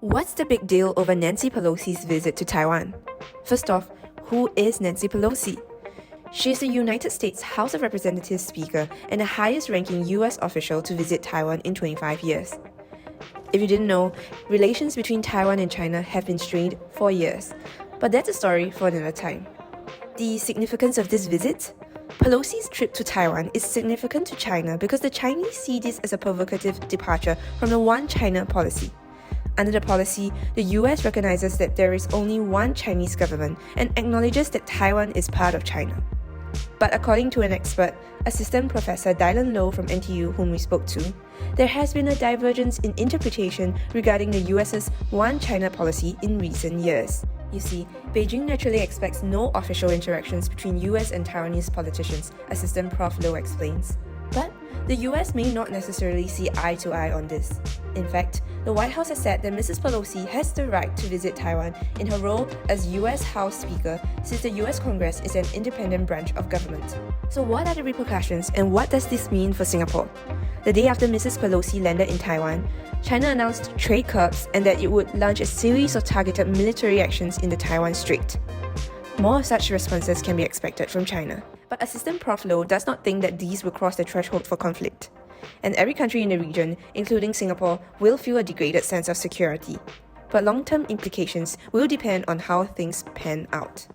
What's the big deal over Nancy Pelosi's visit to Taiwan? First off, who is Nancy Pelosi? She is the United States House of Representatives Speaker and the highest-ranking US official to visit Taiwan in 25 years. If you didn't know, relations between Taiwan and China have been strained for years, but that's a story for another time. The significance of this visit? Pelosi's trip to Taiwan is significant to China because the Chinese see this as a provocative departure from the One China policy. Under the policy, the US recognizes that there is only one Chinese government and acknowledges that Taiwan is part of China. But according to an expert, Assistant Professor Dylan Low from NTU, whom we spoke to, there has been a divergence in interpretation regarding the US's One China policy in recent years. You see, Beijing naturally expects no official interactions between US and Taiwanese politicians, Assistant Prof Low explains. But the US may not necessarily see eye to eye on this. In fact, the White House has said that Mrs. Pelosi has the right to visit Taiwan in her role as US House Speaker since the US Congress is an independent branch of government. So what are the repercussions and what does this mean for Singapore? The day after Mrs. Pelosi landed in Taiwan, China announced trade curbs and that it would launch a series of targeted military actions in the Taiwan Strait. More of such responses can be expected from China. But Assistant Prof Low does not think that these will cross the threshold for conflict. And every country in the region, including Singapore, will feel a degraded sense of security. But long-term implications will depend on how things pan out.